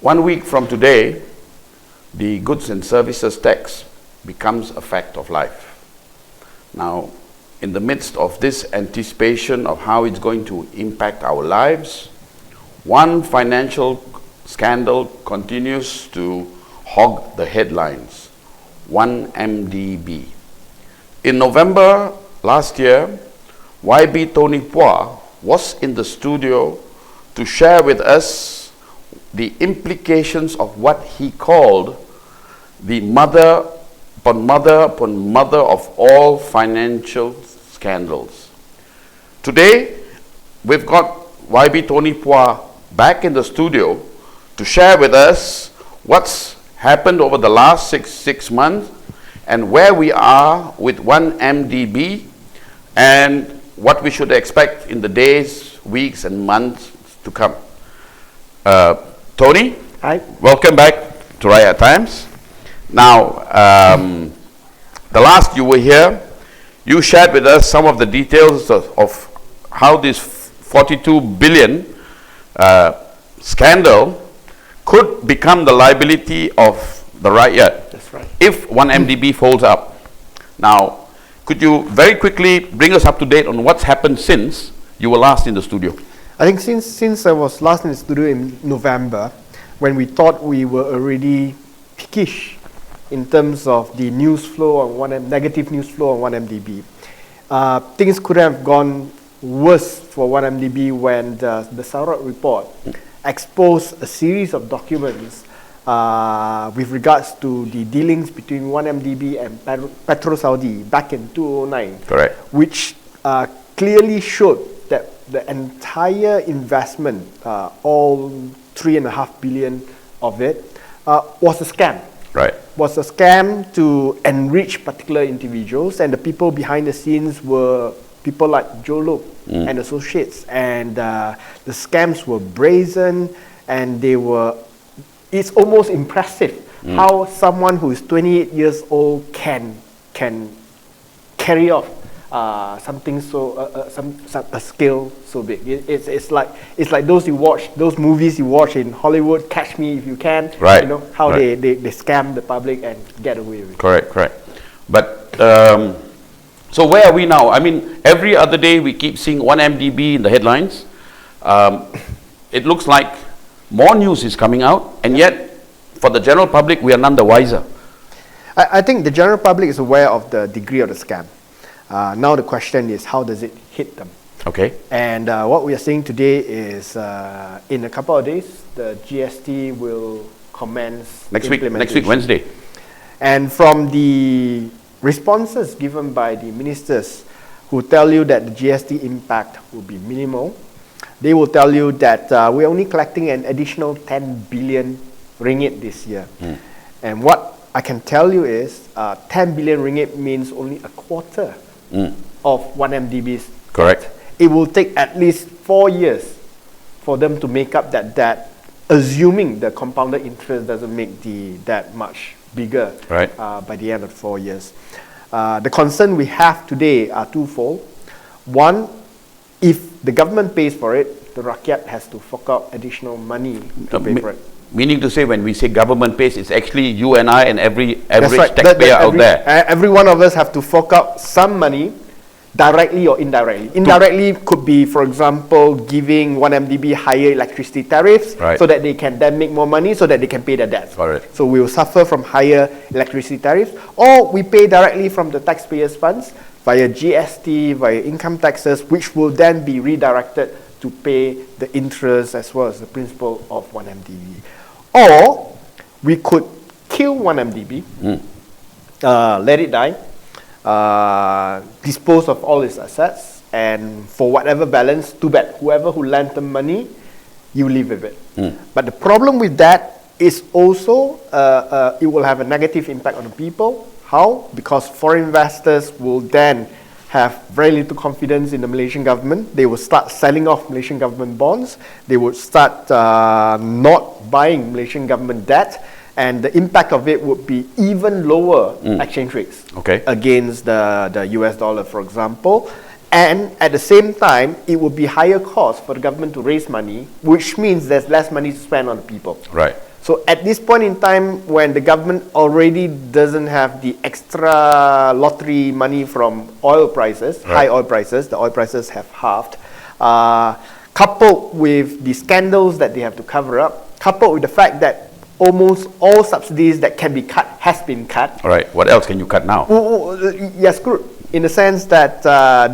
1 week from today, the goods and services tax becomes a fact of life. Now, in the midst of this anticipation of how it's going to impact our lives, one financial scandal continues to hog the headlines: 1MDB. In November last year, YB Tony Pua was in the studio to share with us the implications of what he called the mother upon mother upon mother of all financial scandals. Today, we've got YB Tony Pua back in the studio to share with us what's happened over the last six months and where we are with 1MDB and what we should expect in the days, weeks and months to come. Tony, hi. Welcome back to Raya Times. Now, the last you were here, you shared with us some of the details of how this 42 billion scandal could become the liability of the Raya. That's right. If 1MDB folds up. Now, could you very quickly bring us up to date on what's happened since you were last in the studio? I think since I was last in the studio in November, when we thought we were already peakish in terms of the news flow on negative news flow on 1MDB, things could have gone worse for 1MDB when the Saurat report exposed a series of documents with regards to the dealings between 1MDB and Petro Saudi back in 2009. Correct. Which clearly showed that the entire investment, all 3.5 billion of it, was a scam. Right. Was a scam to enrich particular individuals, and the people behind the scenes were people like Jolo and associates, and the scams were brazen, and it's almost impressive how someone who is 28 years old can carry off something so a scale so big. It's like those movies you watch in Hollywood, Catch Me If You Can. Right. You know how right. they scam the public and get away with it. Correct. But so where are we now? I mean, every other day we keep seeing 1MDB in the headlines. It looks like more news is coming out, and yet for the general public we are none the wiser. I think the general public is aware of the degree of the scam. Now the question is, how does it hit them? Okay. And what we are seeing today is in a couple of days, the GST will commence Next week, Wednesday. And from the responses given by the ministers who tell you that the GST impact will be minimal, they will tell you that we're only collecting an additional 10 billion ringgit this year. And what I can tell you is 10 billion ringgit means only a quarter of 1MDB's. Correct. It will take at least 4 years for them to make up that debt, assuming the compounded interest doesn't make the debt much bigger by the end of 4 years. The concern we have today are twofold. One, if the government pays for it, the rakyat has to fork out additional money to pay for it. Meaning to say, when we say government pays, it's actually you and I and every average right. taxpayer out there. Every one of us have to fork out some money, directly or indirectly. Indirectly could be, for example, giving 1MDB higher electricity tariffs so that they can then make more money so that they can pay their debts. Correct. So we will suffer from higher electricity tariffs, or we pay directly from the taxpayers' funds via GST, via income taxes, which will then be redirected to pay the interest as well as the principal of 1MDB. Or we could kill 1MDB, let it die, dispose of all its assets, and for whatever balance, too bad. Whoever who lent them money, you live with it. But the problem with that is also it will have a negative impact on the people. How? Because foreign investors will then have very little confidence in the Malaysian government. They will start selling off Malaysian government bonds. They would start not buying Malaysian government debt, and the impact of it would be even lower exchange rates against the US dollar, for example. And at the same time, it would be higher cost for the government to raise money, which means there's less money to spend on the people. Right. So at this point in time, when the government already doesn't have the extra lottery money from oil prices, high oil prices, the oil prices have halved, coupled with the scandals that they have to cover up, coupled with the fact that almost all subsidies that can be cut has been cut. All right. What else can you cut now? You're screwed in the sense that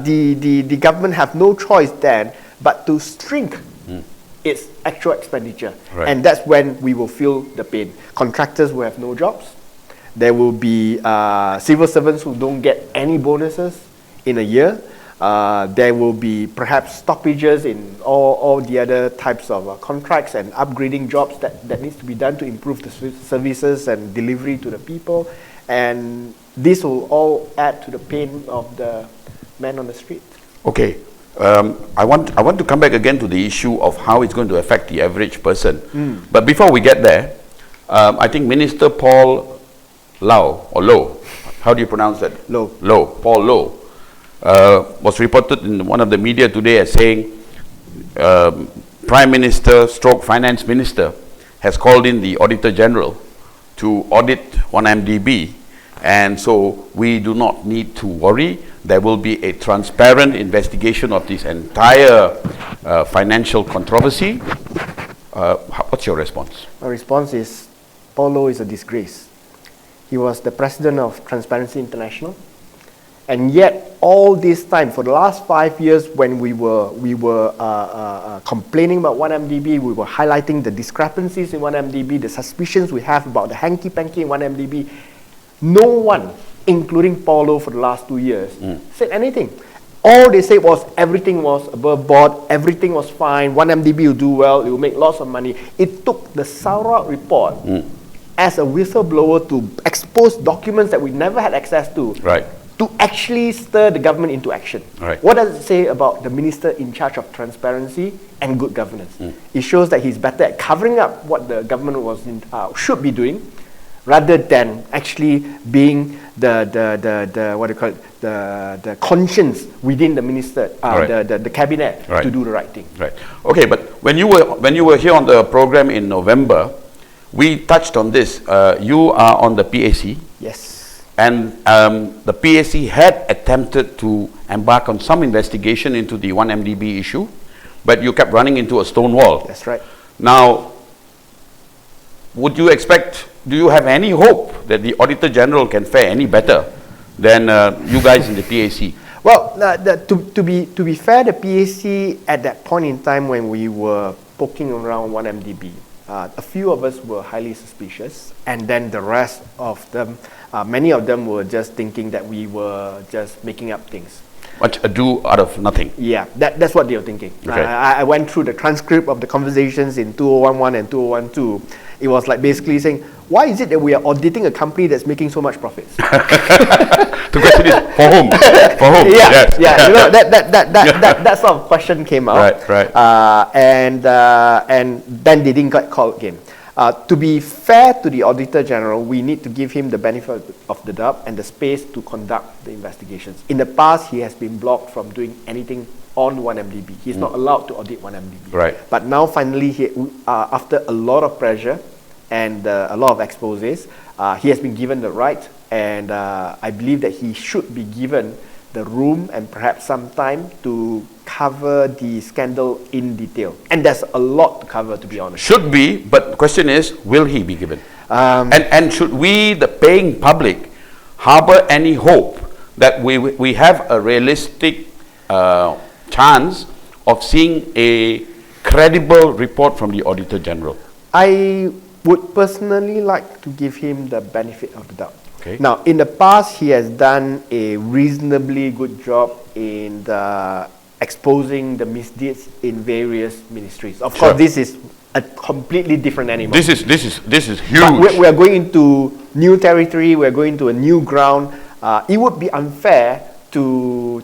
the government have no choice then but to shrink its actual expenditure. Right. And that's when we will feel the pain. Contractors will have no jobs. There will be civil servants who don't get any bonuses in a year. There will be perhaps stoppages in all the other types of contracts and upgrading jobs that needs to be done to improve the services and delivery to the people. And this will all add to the pain of the man on the street. Okay. I want to come back again to the issue of how it's going to affect the average person. But before we get there, I think Minister Paul Lau, or Low, how do you pronounce that? Low, Paul Low, was reported in one of the media today as saying Prime Minister / Finance Minister has called in the Auditor General to audit 1MDB, and so we do not need to worry. There will be a transparent investigation of this entire financial controversy. What's your response? My response is, Paul Low is a disgrace. He was the president of Transparency International, and yet all this time, for the last 5 years, when we were complaining about 1MDB, we were highlighting the discrepancies in 1MDB, the suspicions we have about the hanky-panky in 1MDB, no one, including Paul Low for the last 2 years, said anything. All they said was everything was above board, everything was fine, 1MDB will do well, it will make lots of money. It took the Saurat report as a whistleblower to expose documents that we never had access to, to actually stir the government into action. What does it say about the minister in charge of transparency and good governance? It shows that he's better at covering up what the government should be doing, rather than actually being the conscience within the minister, the cabinet, to do the right thing. Okay, but when you were here on the program in November, we touched on this. You are on the PAC. Yes. And the PAC had attempted to embark on some investigation into the 1MDB issue, but you kept running into a stone wall. That's right. Now, would you expect, do you have any hope that the Auditor General can fare any better than you guys in the PAC? Well, to be fair, the PAC at that point in time when we were poking around 1MDB, a few of us were highly suspicious, and then the rest of them, many of them were just thinking that we were just making up things. Much ado out of nothing. Yeah, that's what they were thinking. I went through the transcript of the conversations in 2011 and 2012. It was like basically saying, why is it that we are auditing a company that's making so much profits? The question is, for whom? For whom? Yeah, you know, that sort of question came out. And then they didn't get called again. To be fair to the Auditor General, we need to give him the benefit of the doubt and the space to conduct the investigations. In the past, he has been blocked from doing anything on 1MDB. He's not allowed to audit 1MDB. But now finally, after a lot of pressure and a lot of exposés, he has been given the right, and I believe that he should be given the room and perhaps some time to cover the scandal in detail. And there's a lot to cover, to be honest. Should be, but the question is, will he be given? And should we, the paying public, harbor any hope that we have a realistic chance of seeing a credible report from the Auditor General? I would personally like to give him the benefit of the doubt. Now, in the past, he has done a reasonably good job in exposing the misdeeds in various ministries. Of course, this is a completely different animal. This is huge. But we are going into new territory. We are going to a new ground. It would be unfair to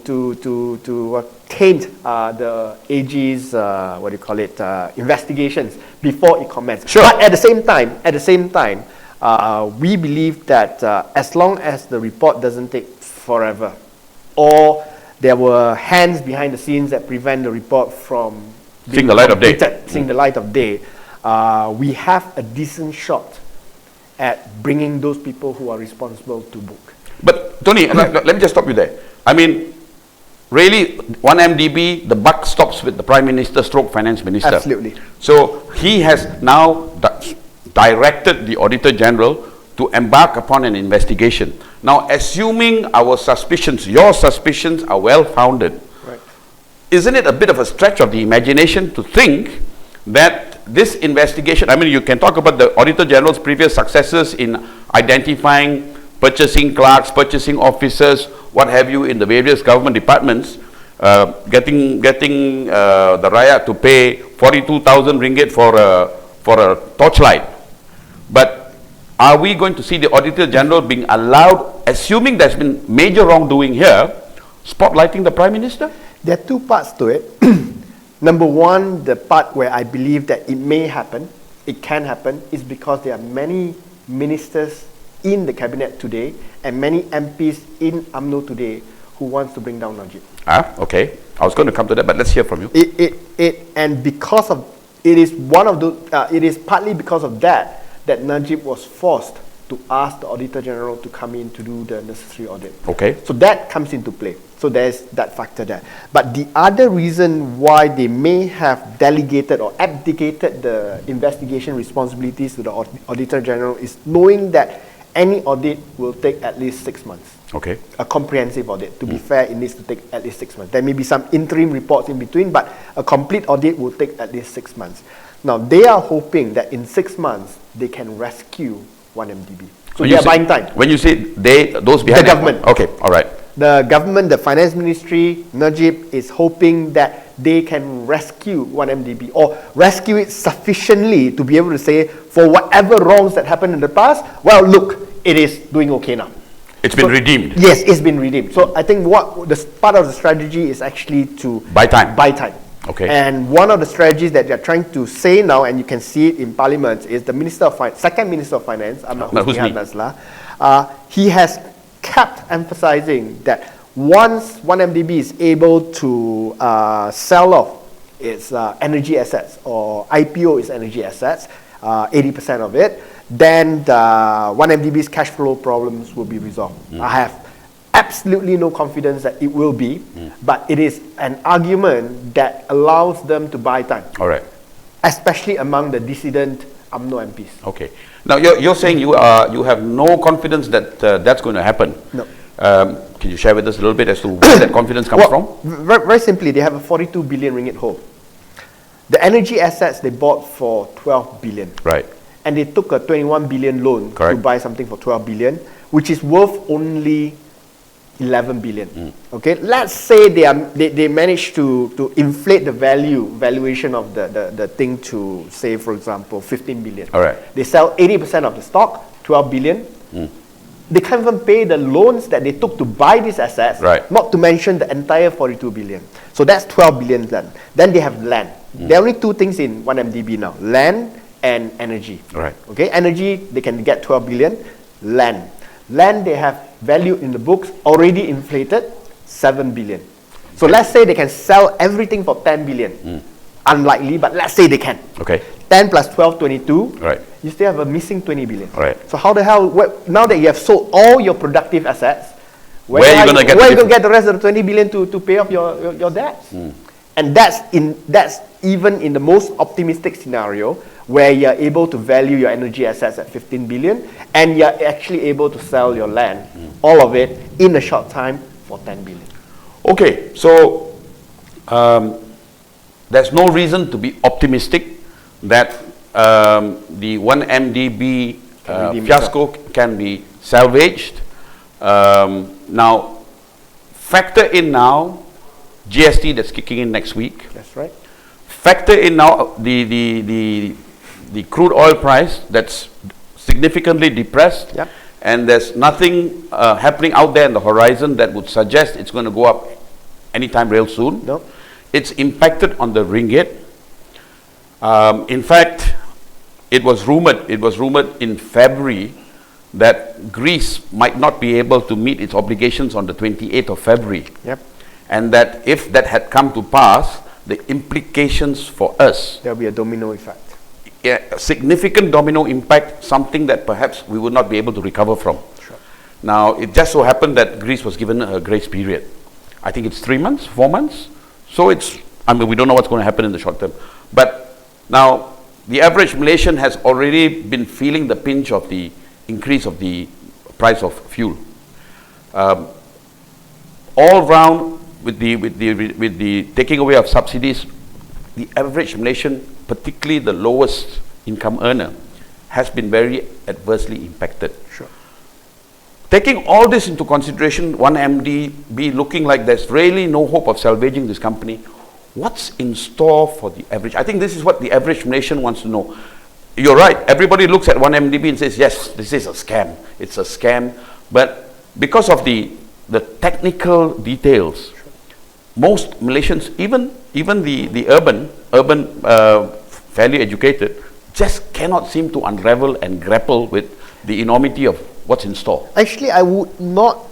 taint the AG's investigations before it commences. But at the same time, we believe that as long as the report doesn't take forever, or there were hands behind the scenes that prevent the report from seeing the light of day, we have a decent shot at bringing those people who are responsible to book. But Tony, let me just stop you there. I mean, really, 1MDB, the buck stops with the Prime Minister stroke Finance Minister. Absolutely. So he has now directed the Auditor General to embark upon an investigation. Now, assuming our suspicions, your suspicions are well founded, Right. isn't it a bit of a stretch of the imagination to think that this investigation, I mean, you can talk about the Auditor General's previous successes in identifying purchasing clerks, purchasing officers, what have you, in the various government departments, getting the Raya to pay 42,000 ringgit for a torchlight. But are we going to see the Auditor General being allowed, assuming there's been major wrongdoing here, spotlighting the Prime Minister? There are two parts to it. Number one, the part where I believe that it may happen, it can happen, is because there are many ministers in the cabinet today and many MPs in UMNO today who wants to bring down Najib. Okay. I was going to come to that, but let's hear from you. And because of it is one of the it is partly because of that Najib was forced to ask the Auditor General to come in to do the necessary audit. Okay. So that comes into play. So there's that factor there. But the other reason why they may have delegated or abdicated the investigation responsibilities to the Auditor General is knowing that any audit will take at least 6 months. Okay. A comprehensive audit. To be fair, it needs to take at least 6 months. There may be some interim reports in between, but a complete audit will take at least 6 months. Now, they are hoping that in 6 months, they can rescue 1MDB. So they are buying time. When you say they, those behind the government. Okay, all right. The government, the finance ministry, Najib is hoping that they can rescue 1MDB or rescue it sufficiently to be able to say, for whatever wrongs that happened in the past, well, look, it is doing okay now. It's been redeemed. Yes, it's been redeemed. So I think what the part of the strategy is actually to buy time. Buy time. Okay. And one of the strategies that they're trying to say now, and you can see it in Parliament, is the Minister of Second Minister of Finance, Ahmad Husni Nazla. He has kept emphasizing that once 1MDB is able to sell off its energy assets or IPO its energy assets, 80% of it, then the 1MDB's cash flow problems will be resolved. I have absolutely no confidence that it will be, but it is an argument that allows them to buy time. All right. Especially among the dissident UMNO MPs. Okay. Now you're saying you have no confidence that that's going to happen. No. Can you share with us a little bit as to where that confidence comes from? Very simply, they have a 42 billion ringgit hole. The energy assets they bought for 12 billion. Right. And they took a 21 billion loan Correct. to buy something for 12 billion, which is worth only 11 billion. Okay, let's say they managed to inflate the valuation of the thing to, say, for example, 15 billion. All right. They sell 80% of the stock, 12 billion. They can't even pay the loans that they took to buy these assets, right. Not to mention the entire 42 billion. So that's 12 billion then. Then they have land. There are only two things in 1MDB now, land and energy. Right. Okay, energy, they can get 12 billion. Land they have value in the books already inflated 7 billion. So let's say they can sell everything for 10 billion. Unlikely, but let's say they can. Okay. 10 plus 12, 22. Right. You still have a missing 20 billion. Right. So how the hell, now that you have sold all your productive assets, where are you going to get the rest of the 20 billion to pay off your debts? And that's even in the most optimistic scenario, where you're able to value your energy assets at 15 billion and you're actually able to sell your land, all of it, in a short time for 10 billion. Okay, so there's no reason to be optimistic that the 1MDB fiasco can be salvaged. Now, factor in now GST that's kicking in next week. That's right. Factor in now the crude oil price that's significantly depressed, Yep. and there's nothing happening out there in the horizon that would suggest it's going to go up anytime real soon. No. It's impacted on the ringgit. In fact, it was rumored in February that Greece might not be able to meet its obligations on the 28th of February. Yep. And that if that had come to pass, the implications for us, There'll be a domino effect. a significant domino impact, something that perhaps we would not be able to recover from. Sure. Now, it just so happened that Greece was given a grace period. I think it's 3 months, 4 months. So it's, I mean, we don't know what's going to happen in the short term. But now, the average Malaysian has already been feeling the pinch of the increase of the price of fuel. All round, with the taking away of subsidies, the average Malaysian, particularly the lowest income earner, has been very adversely impacted. Sure. Taking all this into consideration, 1MDB looking like there's really no hope of salvaging this company, what's in store for the average? I think this is what the average Malaysian wants to know. You're right, everybody looks at 1MDB and says, yes, this is a scam. It's a scam. But because of the technical details, most Malaysians, even the urban, fairly educated, just cannot seem to unravel and grapple with the enormity of what's in store. Actually, I would not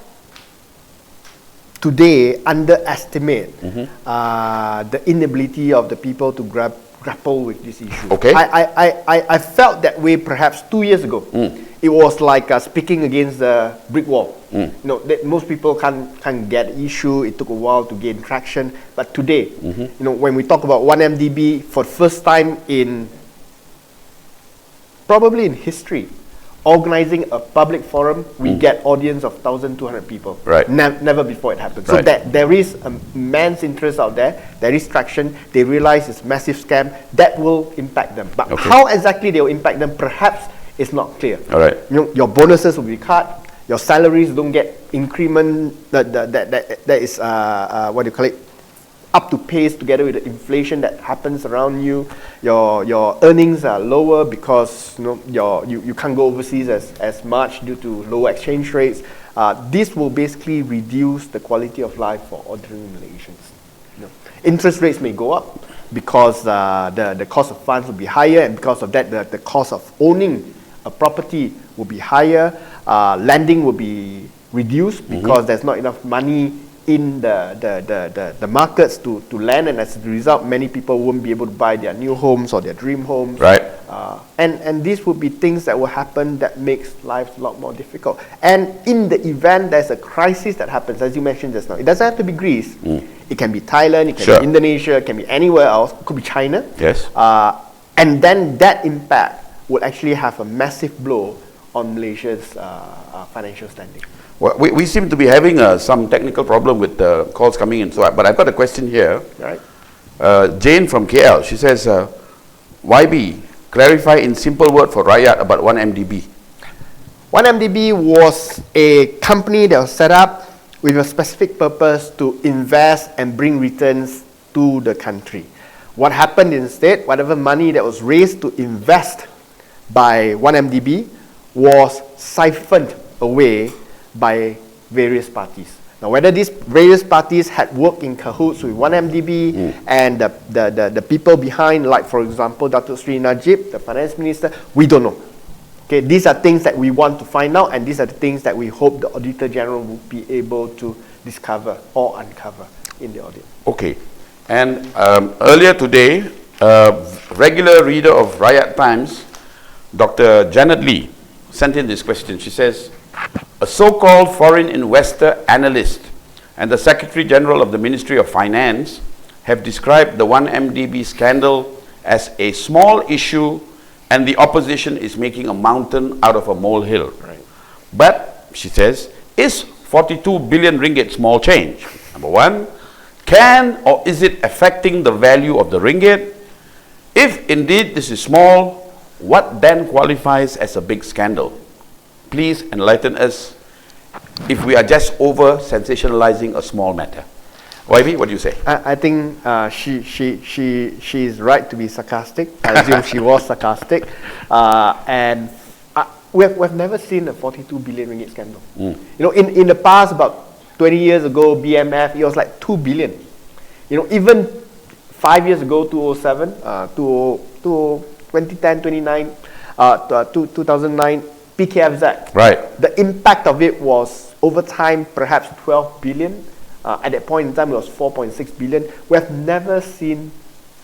today underestimate the inability of the people to grapple with this issue. Okay. I felt that way perhaps 2 years ago. It was like speaking against the brick wall. You know, that most people can't get the issue. It took a while to gain traction. But today, you know, when we talk about 1MDB for the first time in probably in history, organizing a public forum, we get audience of 1,200 people. Right. Never before it happened. So Right. that there is immense interest out there. There is traction. They realize it's a massive scam that will impact them. But how exactly they will impact them, perhaps it's not clear. All right. You know, your bonuses will be cut. Your salaries don't get increment. That is what do you call it? Up to pace together with the inflation that happens around you. Your earnings are lower because you know you can't go overseas as much due to lower exchange rates. This will basically reduce the quality of life for ordinary Malaysians. You know, interest rates may go up because the cost of funds will be higher, and because of that, the cost of owning a property will be higher. Lending will be reduced because there's not enough money in the markets to lend, and as a result, many people won't be able to buy their new homes or their dream homes. Right. And these would be things that will happen that makes life a lot more difficult. And in the event there's a crisis that happens, as you mentioned just now, it doesn't have to be Greece. It can be Thailand, it can be Indonesia, it can be anywhere else. It could be China. Yes. And then that impact would actually have a massive blow on Malaysia's financial standing. Well, we seem to be having some technical problem with the calls coming in. So, but I've got a question here. Right. Jane from KL, she says, YB, clarify in simple word for Rakyat about 1MDB. 1MDB was a company that was set up with a specific purpose to invest and bring returns to the country. What happened instead, whatever money that was raised to invest by 1MDB was siphoned away by various parties. Now, whether these various parties had worked in cahoots with 1MDB and the people behind, like for example, Datuk Sri Najib, the finance minister, we don't know. Okay, these are things that we want to find out, and these are the things that we hope the Auditor General will be able to discover or uncover in the audit. Okay. And earlier today, regular reader of Rakyat Times, Dr. Janet Lee, sent in this question. She says, a so-called foreign investor analyst and the Secretary General of the Ministry of Finance have described the 1MDB scandal as a small issue, and the opposition is making a mountain out of a molehill. Right. But, she says, is 42 billion ringgit small change? Number one, can or is it affecting the value of the ringgit? If indeed this is small, what then qualifies as a big scandal? Please enlighten us if we are just over sensationalizing a small matter. YB, what do you say? I think she is right to be sarcastic. I assume she was sarcastic. And we've never seen a 42 billion ringgit scandal. You know, in the past, about 20 years ago, BMF, it was like 2 billion. You know, even 5 years ago, 2007, 2010, 2009, PKFZ. Right. The impact of it was, over time, perhaps 12 billion. At that point in time, it was 4.6 billion. We have never seen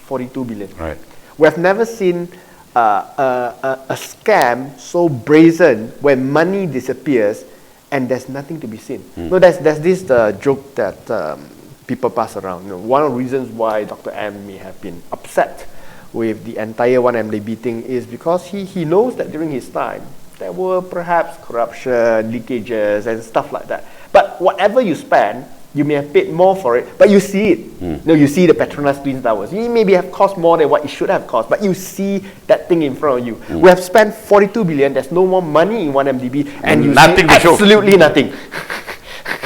42 billion. Right. We have never seen a scam so brazen where money disappears and there's nothing to be seen. No, there's this joke that people pass around. One of the reasons why Dr. M may have been upset with the entire 1MDB thing is because he knows that during his time there were perhaps corruption, leakages and stuff like that. But whatever you spend, you may have paid more for it, but you see it. You see the Petronas Twin Towers. You maybe have cost more than what it should have cost, but you see that thing in front of you. We have spent 42 billion, there's no more money in 1MDB, and you nothing see absolutely nothing.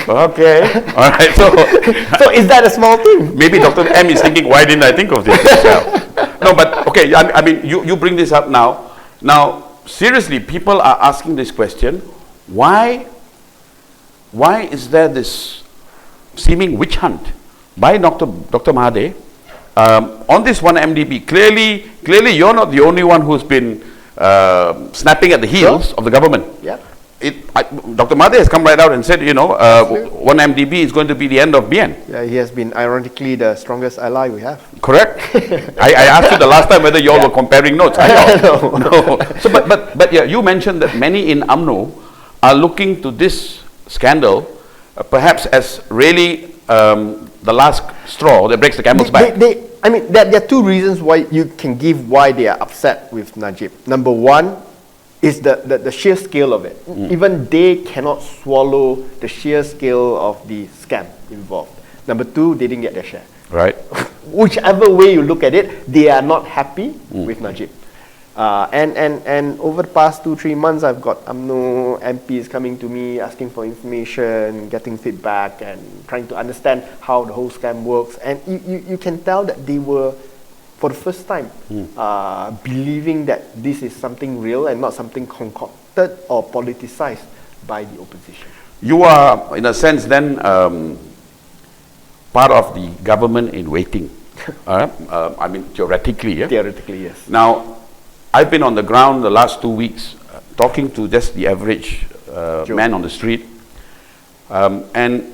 Okay, all right. So is that a small thing? Maybe Dr. M is thinking, why didn't I think of this myself? No, but okay, I mean, you bring this up now. Now, seriously, people are asking this question, why is there this seeming witch hunt by Dr. Bhd on this 1MDB? Clearly, you're not the only one who's been snapping at the heels of the government. Yeah. Dr. Bhd has come right out and said, 1MDB is going to be the end of BN. Yeah, he has been ironically the strongest ally we have. Correct. I asked you the last time whether you all were comparing notes. No. So, but yeah, you mentioned that many in UMNO are looking to this scandal perhaps as really the last straw that breaks the camel's back. I mean, there are two reasons why you can give why they are upset with Najib. Number one is the sheer scale of it. Even they cannot swallow the sheer scale of the scam involved. Number two, they didn't get their share. Right. Whichever way you look at it, they are not happy with Najib. And over the past 2-3 months, I've got UMNO MPs coming to me asking for information, getting feedback, and trying to understand how the whole scam works. And you can tell that they were, for the first time, believing that this is something real and not something concocted or politicized by the opposition. You are, in a sense, then part of the government in waiting. I mean, theoretically. Yeah? Theoretically, yes. Now, I've been on the ground the last 2 weeks talking to just the average man on the street. And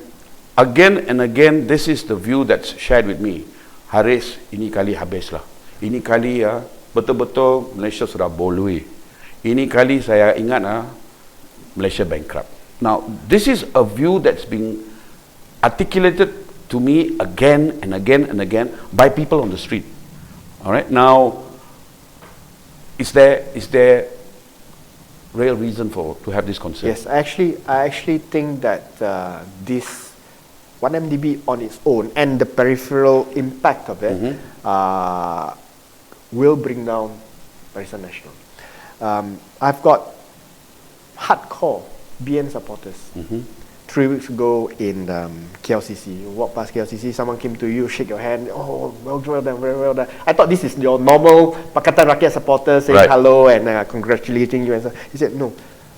again and again, this is the view that's shared with me. Haris, ini kali habislah. Ini kali ya, betul-betul Malaysia sudah boleh. Ini kali saya ingat Malaysia bankrupt. Now, this is a view that's being articulated to me again and again and again by people on the street. All right. Now, is there real reason to have this concern? Yes, I actually think that this 1MDB on its own and the peripheral impact of it will bring down Barisan Nasional. I've got hardcore BN supporters. 3 weeks ago in KLCC, you walk past KLCC, someone came to you, shake your hand, oh, well done, very well done. I thought this is your normal Pakatan Rakyat supporter saying hello and congratulating you. And so. He said, no,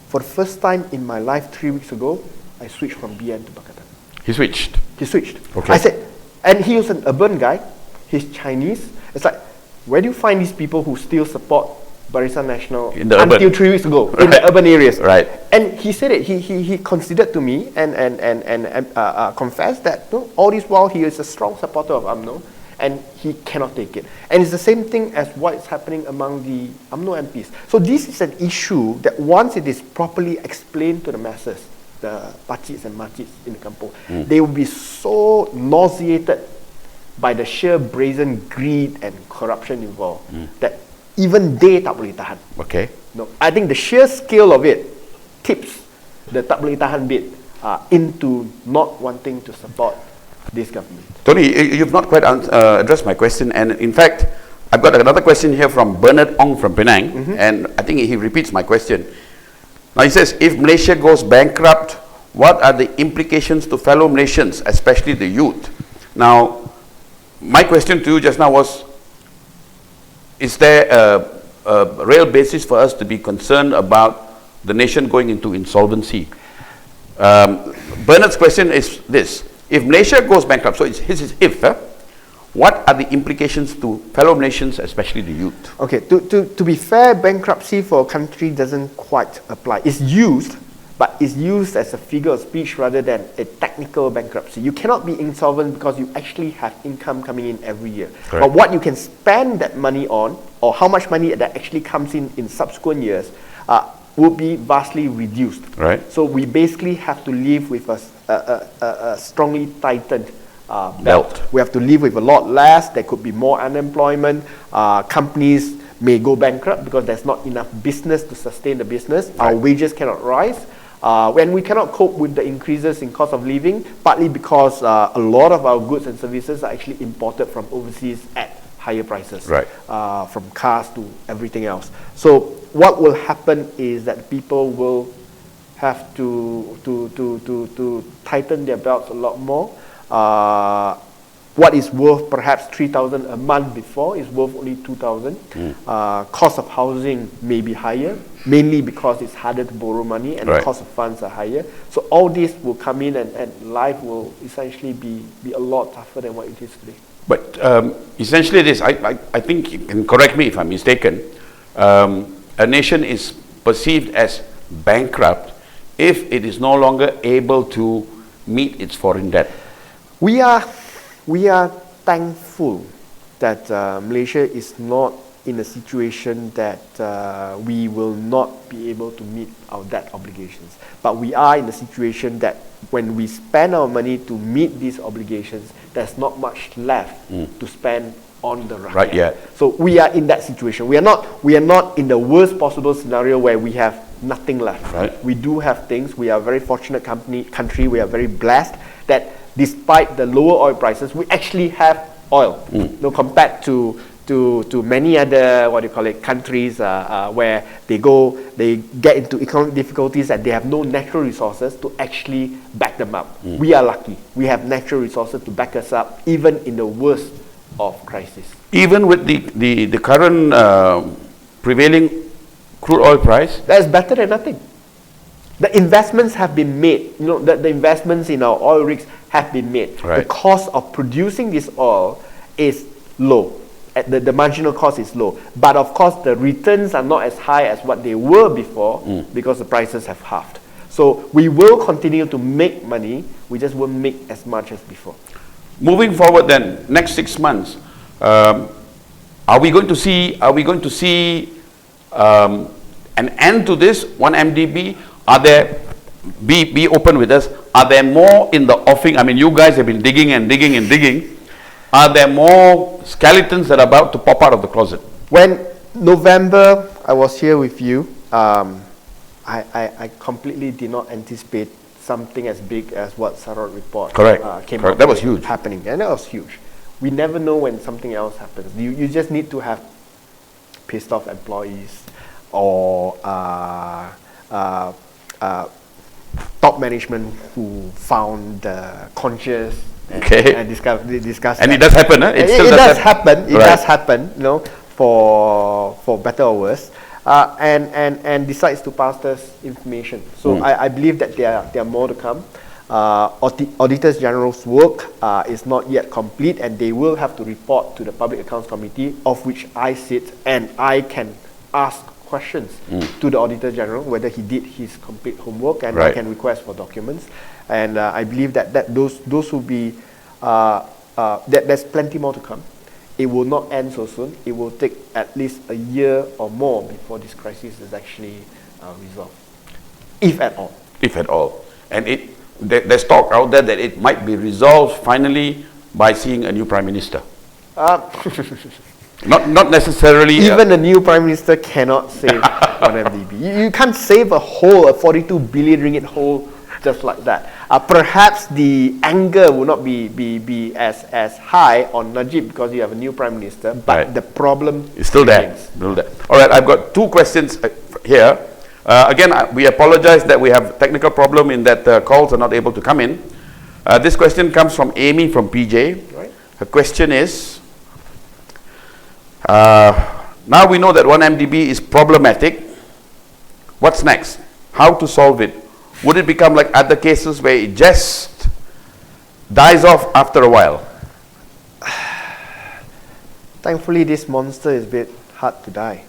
for the first time in my life 3 weeks ago, I switched from BN to Pakatan. He switched? He switched. Okay. I said, and he was an urban guy, he's Chinese. It's like, where do you find these people who still support Barisan Nasional until 3 weeks ago in the urban areas? Right. And he said it. He considered to me and confessed that all this while he is a strong supporter of UMNO and he cannot take it. And it's the same thing as what is happening among the UMNO MPs. So this is an issue that once it is properly explained to the masses, the pakcits and makcits in the kampung, they will be so nauseated by the sheer brazen greed and corruption involved that even they tak boleh tahan. Okay. No, I think the sheer scale of it tips the tak boleh tahan bit into not wanting to support this government. Tony, you've not quite addressed my question, and in fact, I've got another question here from Bernard Ong from Penang, and I think he repeats my question. Now he says, if Malaysia goes bankrupt, what are the implications to fellow Malaysians, especially the youth? Now, my question to you just now was, is there a real basis for us to be concerned about the nation going into insolvency? Bernard's question is this: if Malaysia goes bankrupt, so his is if, what are the implications to fellow nations, especially the youth? Okay, to be fair, bankruptcy for a country doesn't quite apply. It's used, but it's used as a figure of speech rather than a technical bankruptcy. You cannot be insolvent because you actually have income coming in every year. Correct. But what you can spend that money on, or how much money that actually comes in subsequent years, will be vastly reduced. Right. So we basically have to live with a strongly tightened belt. We have to live with a lot less. There could be more unemployment. Companies may go bankrupt because there's not enough business to sustain the business. Right. Our wages cannot rise. When we cannot cope with the increases in cost of living, partly because a lot of our goods and services are actually imported from overseas at higher prices, Right. From cars to everything else. So what will happen is that people will have to tighten their belts a lot more. What is worth perhaps 3,000 a month before is worth only 2,000. Cost of housing may be higher, mainly because it's harder to borrow money and Right. the cost of funds are higher. So all this will come in and life will essentially be a lot tougher than what it is today. But essentially this, I think, you can correct me if I'm mistaken, a nation is perceived as bankrupt if it is no longer able to meet its foreign debt. We are thankful that Malaysia is not in a situation that we will not be able to meet our debt obligations. But we are in a situation that when we spend our money to meet these obligations, there's not much left to spend on the rakyat. Right, yeah. So we are in that situation. We are not in the worst possible scenario where we have nothing left. Right. We do have things. We are a very fortunate country. We are very blessed that despite the lower oil prices, we actually have oil. Compared to many other countries where they get into economic difficulties and they have no natural resources to actually back them up. We are lucky. We have natural resources to back us up even in the worst of crisis. Even with the current prevailing crude oil price? That's better than nothing. The investments have been made. The investments in our oil rigs have been made. Right. The cost of producing this oil is low. The marginal cost is low. But of course, the returns are not as high as what they were before because the prices have halved. So we will continue to make money. We just won't make as much as before. Moving forward then, next 6 months, are we going to see an end to this 1MDB? Are there, be open with us, are there more in the offing? I mean, you guys have been digging and digging and digging. Are there more skeletons that are about to pop out of the closet? When November, I was here with you, I completely did not anticipate something as big as what Sarod report came out. That was huge. Happening, and that was huge. We never know when something else happens. You just need to have pissed off employees or top management who found conscious and discuss. And it does happen, huh? It does happen. It does happen. For better or worse. And decides to pass us information. So I believe that there are more to come. Auditors General's work is not yet complete, and they will have to report to the Public Accounts Committee, of which I sit, and I can ask questions to the Auditor General whether he did his complete homework, and I can request for documents. And I believe that those will be there's plenty more to come. It will not end so soon. It will take at least a year or more before this crisis is actually resolved, if at all. If at all. And there's talk out there that it might be resolved finally by seeing a new Prime Minister. Not necessarily. Even a new Prime Minister cannot save 1MDB. You can't save a 42 billion ringgit hole just like that. Perhaps the anger will not be as high on Najib because you have a new Prime Minister, but the problem is still there. All right, I've got two questions here. Again, we apologize that we have a technical problem in that calls are not able to come in. This question comes from Amy from PJ. Right. Her question is, now we know that 1MDB is problematic. What's next? How to solve it? Would it become like other cases where it just dies off after a while? Thankfully, this monster is a bit hard to die.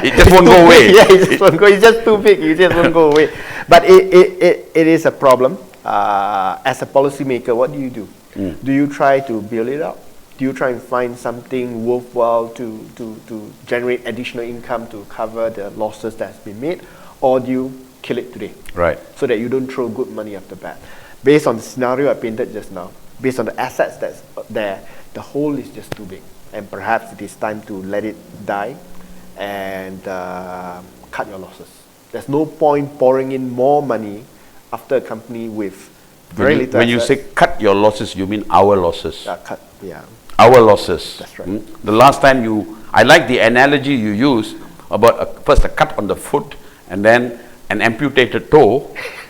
It just won't go away. Yeah, it just won't go. It's just too big. It just won't go away. But it is a problem. As a policymaker, what do? Do you try to build it up? Do you try and find something worthwhile to generate additional income to cover the losses that's been made, or do you kill it today? Right. So that you don't throw good money after bad. Based on the scenario I painted just now, based on the assets that's there, the hole is just too big, and perhaps it is time to let it die and cut your losses. There's no point pouring in more money after a company with very little When you assets. say cut your losses, you mean our losses. Yeah. Our losses. That's right. The last time I like the analogy you used about first a cut on the foot, and then an amputated toe,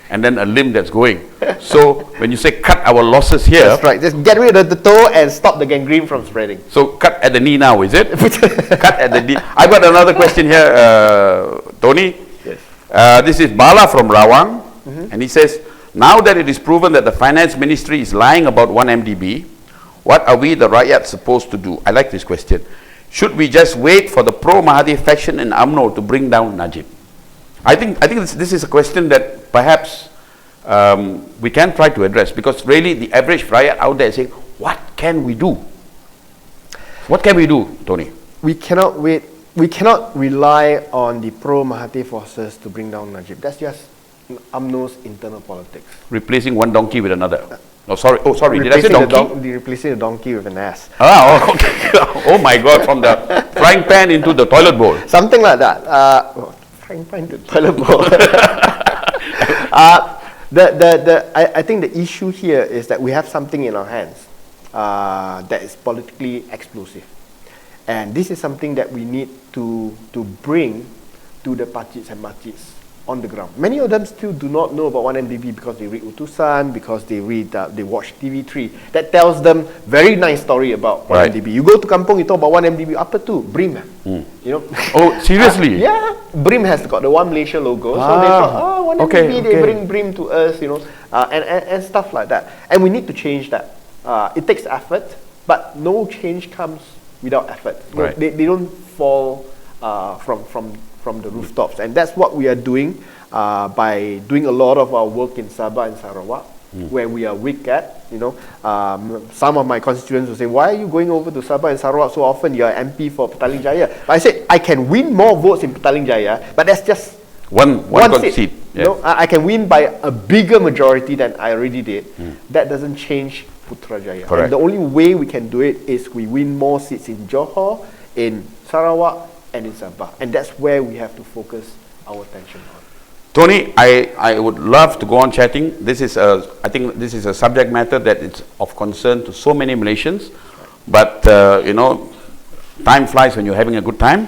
and then a limb that's going. So when you say cut our losses here, That's right. Just get rid of the toe and stop the gangrene from spreading. so cut at the knee now, is it? Cut at the knee. I got another question here, Tony. Yes. This is Bala from Rawang, and he says, now that it is proven that the finance ministry is lying about 1MDB, what are we, the Rakyat, supposed to do? I like this question. Should we just wait for the pro-Mahathir faction in UMNO to bring down Najib? I think this is a question that perhaps we can try to address, because really the average Rakyat out there is saying, what can we do? What can we do, Tony? We cannot wait. We cannot rely on the pro-Mahathir forces to bring down Najib. That's just UMNO's internal politics. Replacing one donkey with another. Oh, sorry. Did I say donkey? Replacing the donkey with an ass. Okay. Oh my God, from the frying pan into the toilet bowl. Something like that. Frying pan to toilet bowl. I think the issue here is that we have something in our hands that is politically explosive. And this is something that we need to bring to the Pakcits and Makcits on the ground. Many of them still do not know about 1MDB because they read Utusan, because they watch TV3. That tells them very nice story about 1MDB. You go to Kampung, you talk about 1MDB, apa tu? BRIM. You know? Oh, seriously? Yeah. BRIM has got the One Malaysia logo. So they thought, 1MDB, they bring BRIM to us, you know, and stuff like that. And we need to change that. It takes effort, but no change comes without effort. Right. They don't fall from the rooftops, and that's what we are doing by doing a lot of our work in Sabah and Sarawak, where we are weak at. You know, some of my constituents will say, "Why are you going over to Sabah and Sarawak so often? You are MP for Petaling Jaya." But I said, I can win more votes in Petaling Jaya, but that's just one seat. Yeah. You know, I can win by a bigger majority than I already did. That doesn't change Putrajaya. And the only way we can do it is we win more seats in Johor, in Sarawak, and in Sabah, and that's where we have to focus our attention on. Tony, I would love to go on chatting. I think this is a subject matter that is of concern to so many Malaysians, but you know, time flies when you're having a good time.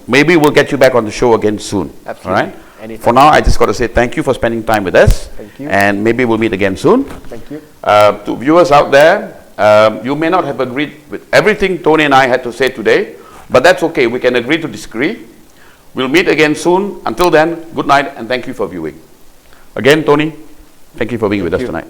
Maybe we'll get you back on the show again soon. Absolutely. All right. Anytime. For now, I just got to say thank you for spending time with us. Thank you. And maybe we'll meet again soon. Thank you. To viewers out there, you may not have agreed with everything Tony and I had to say today, but that's okay. We can agree to disagree. We'll meet again soon. Until then, good night and thank you for viewing. Again, Tony, thank you for being with us tonight.